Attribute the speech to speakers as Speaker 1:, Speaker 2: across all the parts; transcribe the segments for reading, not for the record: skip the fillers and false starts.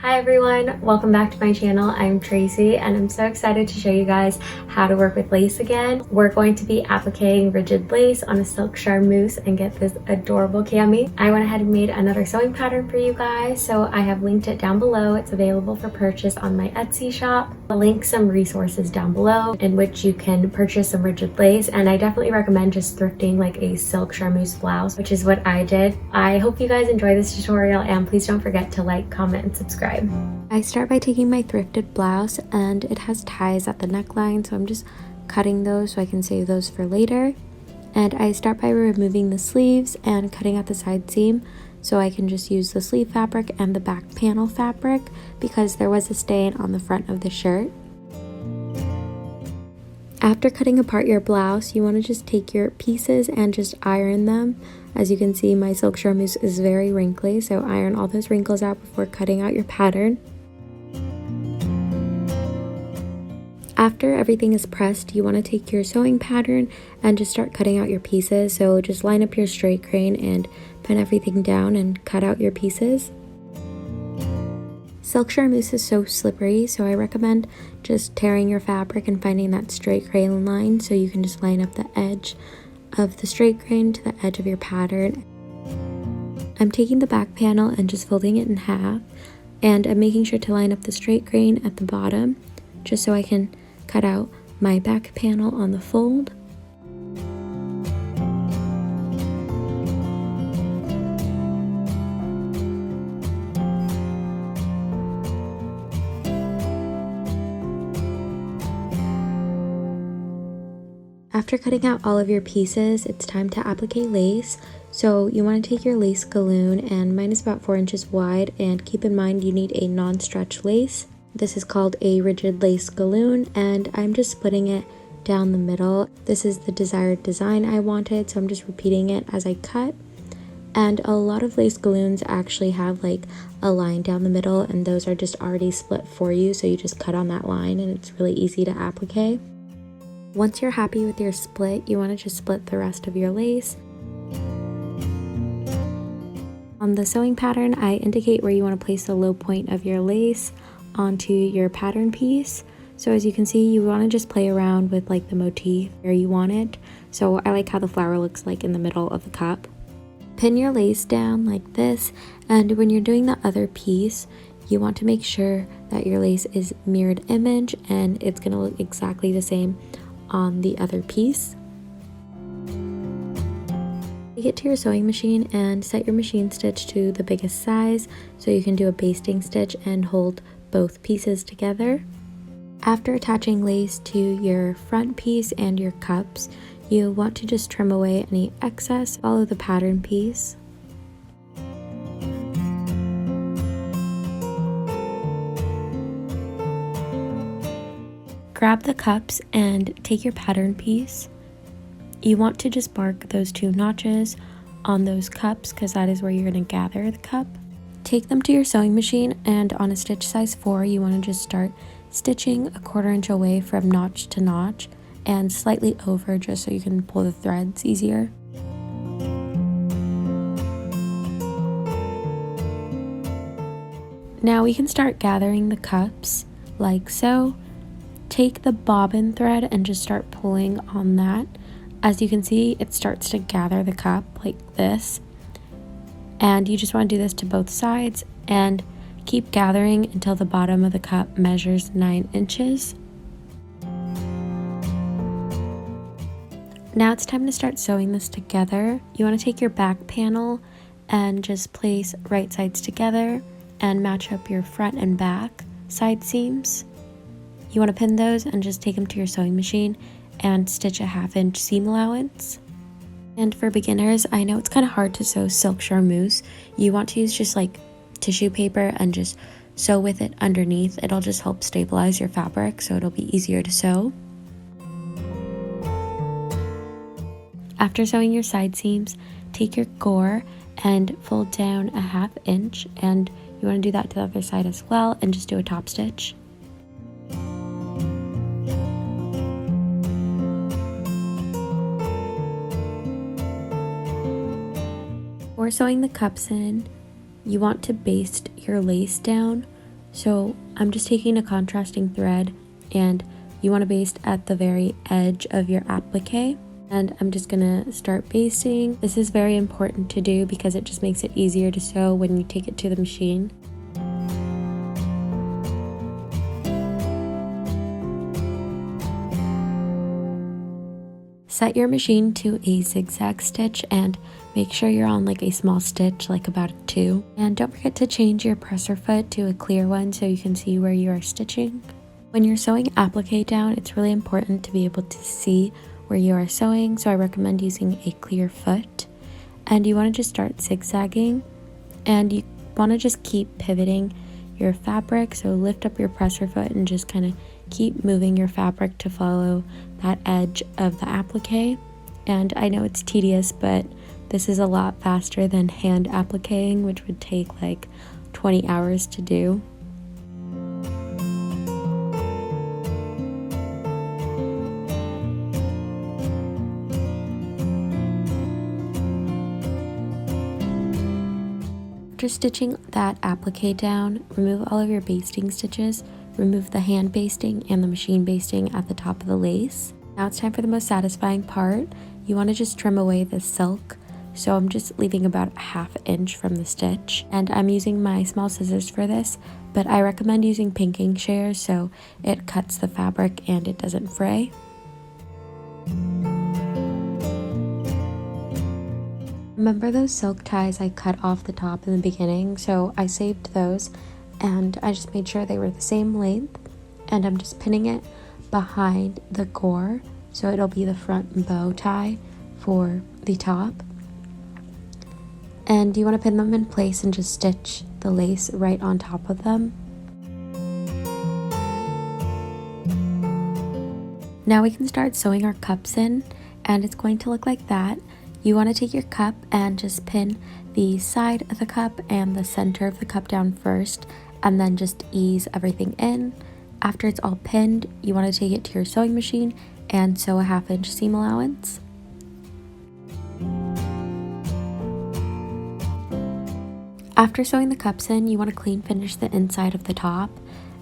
Speaker 1: Hi everyone, welcome back to my channel. I'm Tracy and I'm so excited to show you guys how to work with lace again. We're going to be appliquing rigid lace on a silk charmeuse and get this adorable cami. I went ahead and made another sewing pattern for you guys, so I have linked it down below. It's available for purchase on my Etsy shop. I'll link some resources down below in which you can purchase some rigid lace, and I definitely recommend just thrifting like a silk charmeuse blouse, which is what I did. I hope you guys enjoy this tutorial and please don't forget to like, comment, and subscribe. I start by taking my thrifted blouse and it has ties at the neckline, so I'm just cutting those so I can save those for later. And I start by removing the sleeves and cutting at the side seam so I can just use the sleeve fabric and the back panel fabric because there was a stain on the front of the shirt. After cutting apart your blouse, you want to just take your pieces and just iron them. As you can see, my silk charmeuse is very wrinkly, so iron all those wrinkles out before cutting out your pattern. After everything is pressed, you want to take your sewing pattern and just start cutting out your pieces. So just line up your straight grain and pin everything down and cut out your pieces. Silk charmeuse is so slippery, so I recommend just tearing your fabric and finding that straight grain line so you can just line up the edge of the straight grain to the edge of your pattern. I'm taking the back panel and just folding it in half, and I'm making sure to line up the straight grain at the bottom just so I can cut out my back panel on the fold. After cutting out all of your pieces, it's time to applique lace. So you want to take your lace galloon, and mine is about 4 inches wide, and keep in mind you need a non-stretch lace. This is called a rigid lace galloon, and I'm just splitting it down the middle. This is the desired design I wanted, so I'm just repeating it as I cut. And a lot of lace galloons actually have like a line down the middle, and those are just already split for you, so you just cut on that line and it's really easy to applique. Once you're happy with your split, you want to just split the rest of your lace. On the sewing pattern, I indicate where you want to place the low point of your lace onto your pattern piece. So as you can see, you want to just play around with like the motif where you want it. So I like how the flower looks like in the middle of the cup. Pin your lace down like this, and when you're doing the other piece, you want to make sure that your lace is mirrored image and it's going to look exactly the same on the other piece. Take it to your sewing machine and set your machine stitch to the biggest size so you can do a basting stitch and hold both pieces together. After attaching lace to your front piece and your cups, you want to just trim away any excess. Follow the pattern piece. Grab the cups and take your pattern piece. You want to just mark those 2 notches on those cups because that is where you're going to gather the cup. Take them to your sewing machine, and on a stitch size 4, you want to just start stitching 1/4 inch away from notch to notch and slightly over just so you can pull the threads easier. Now we can start gathering the cups like so. Take the bobbin thread and just start pulling on that. As you can see, it starts to gather the cup like this. And you just want to do this to both sides and keep gathering until the bottom of the cup measures 9 inches. Now it's time to start sewing this together. You want to take your back panel and just place right sides together and match up your front and back side seams. You want to pin those and just take them to your sewing machine and stitch a 1/2 inch seam allowance. And for beginners, I know it's kind of hard to sew silk charmeuse. You want to use just like tissue paper and just sew with it underneath. It'll just help stabilize your fabric so it'll be easier to sew. After sewing your side seams, take your gore and fold down a 1/2 inch, and you want to do that to the other side as well and just do a top stitch. Before sewing the cups in, you want to baste your lace down So I'm just taking a contrasting thread, and you want to baste at the very edge of your applique. And I'm just gonna start basting. This is very important to do because it just makes it easier to sew when you take it to the machine. Set your machine to a zigzag stitch and make sure you're on like a small stitch, like about a 2. And don't forget to change your presser foot to a clear one so you can see where you are stitching. When you're sewing applique down, it's really important to be able to see where you are sewing, so I recommend using a clear foot. And you want to just start zigzagging, and you want to just keep pivoting your fabric, so lift up your presser foot and just kind of keep moving your fabric to follow that edge of the applique. And I know it's tedious, but this is a lot faster than hand appliquing, which would take like 20 hours to do. After stitching that applique down, remove all of your basting stitches, remove the hand basting and the machine basting at the top of the lace. Now it's time for the most satisfying part. You want to just trim away the silk, so I'm just leaving about a ½ inch from the stitch, and I'm using my small scissors for this, but I recommend using pinking shears so it cuts the fabric and it doesn't fray. Remember those silk ties I cut off the top in the beginning? So I saved those and I just made sure they were the same length, and I'm just pinning it behind the gore so it'll be the front bow tie for the top. And you want to pin them in place and just stitch the lace right on top of them. Now we can start sewing our cups in, and it's going to look like that. You want to take your cup and just pin the side of the cup and the center of the cup down first, and then just ease everything in. After it's all pinned, you want to take it to your sewing machine and sew a ½ inch seam allowance. After sewing the cups in, you want to clean finish the inside of the top.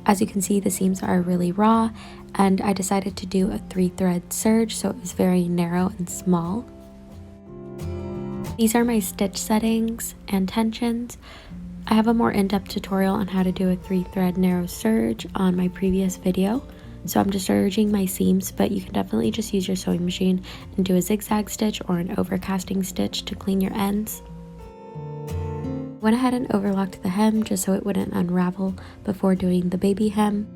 Speaker 1: As you can see, the seams are really raw, and I decided to do a 3-thread serge, so it was very narrow and small. These are my stitch settings and tensions. I have a more in-depth tutorial on how to do a 3-thread narrow serge on my previous video, so I'm just serging my seams, but you can definitely just use your sewing machine and do a zigzag stitch or an overcasting stitch to clean your ends. Went ahead and overlocked the hem just so it wouldn't unravel before doing the baby hem.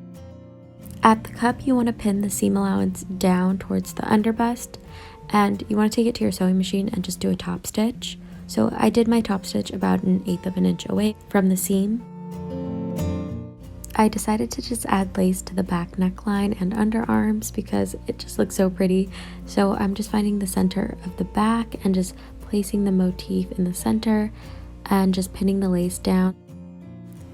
Speaker 1: At the cup, you want to pin the seam allowance down towards the underbust, and you want to take it to your sewing machine and just do a top stitch. So I did my top stitch about 1/8 of an inch away from the seam. I decided to just add lace to the back neckline and underarms because it just looks so pretty. So I'm just finding the center of the back and just placing the motif in the center and just pinning the lace down.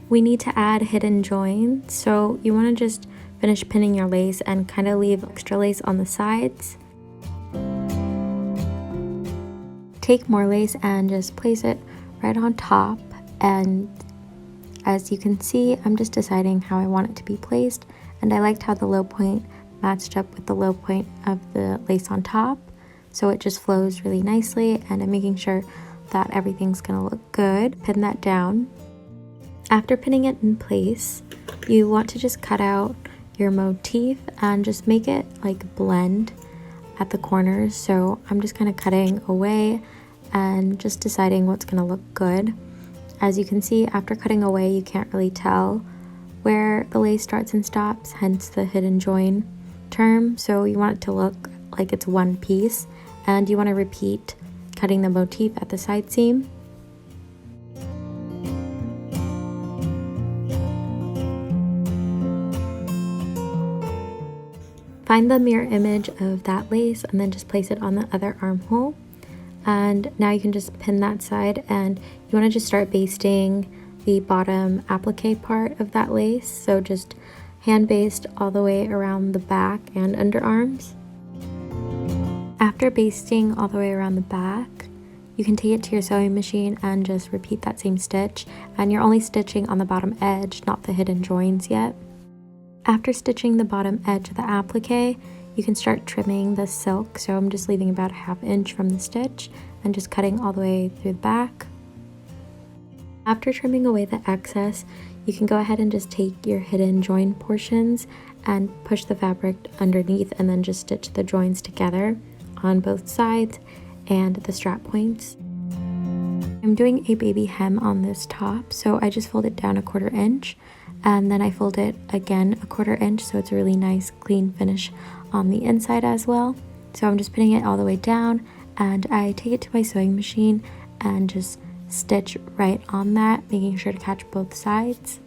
Speaker 1: We need to add hidden joins, so you want to just finish pinning your lace and kind of leave extra lace on the sides. Take more lace and just place it right on top, and as you can see, I'm just deciding how I want it to be placed, and I liked how the low point matched up with the low point of the lace on top, so it just flows really nicely, and I'm making sure that everything's gonna look good. Pin that down. After pinning it in place, you want to just cut out your motif and just make it like blend at the corners. So I'm just kind of cutting away and just deciding what's going to look good. As you can see, after cutting away, you can't really tell where the lace starts and stops, hence the hidden join term. So you want it to look like it's one piece, and you want to repeat cutting the motif at the side seam. Find the mirror image of that lace and then just place it on the other armhole. And now you can just pin that side, and you want to just start basting the bottom applique part of that lace. So just hand baste all the way around the back and underarms. After basting all the way around the back, You can take it to your sewing machine and just repeat that same stitch, and you're only stitching on the bottom edge, not the hidden joins yet. After stitching the bottom edge of the applique, you can start trimming the silk. So I'm just leaving about a ½ inch from the stitch and just cutting all the way through the back. After trimming away the excess, you can go ahead and just take your hidden join portions and push the fabric underneath and then just stitch the joins together on both sides and the strap points. I'm doing a baby hem on this top, so I just fold it down a ½ inch and then I fold it again a ½ inch, so it's a really nice clean finish on the inside as well. So I'm just putting it all the way down and I take it to my sewing machine and just stitch right on that, making sure to catch both sides.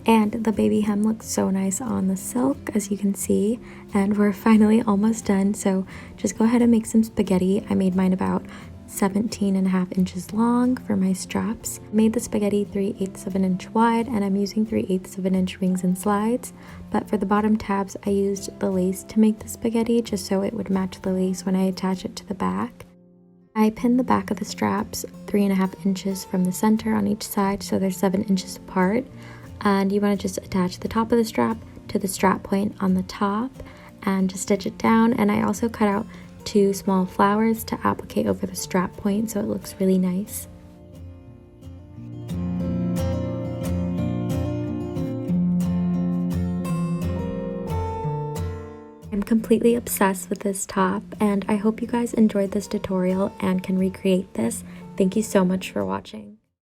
Speaker 1: And the baby hem looks so nice on the silk, as you can see, and we're finally almost done. So just go ahead and make some spaghetti. I made mine about 17.5 inches long for my straps. I made the spaghetti 3/8 of an inch wide, and I'm using 3/8 of an inch rings and slides. But for the bottom tabs, I used the lace to make the spaghetti just so it would match the lace when I attach it to the back. I pinned the back of the straps 3.5 inches from the center on each side, so they're 7 inches apart. And you want to just attach the top of the strap to the strap point on the top and just stitch it down. And I also cut out 2 small flowers to applique over the strap point so it looks really nice. I'm completely obsessed with this top, and I hope you guys enjoyed this tutorial and can recreate this. Thank you so much for watching.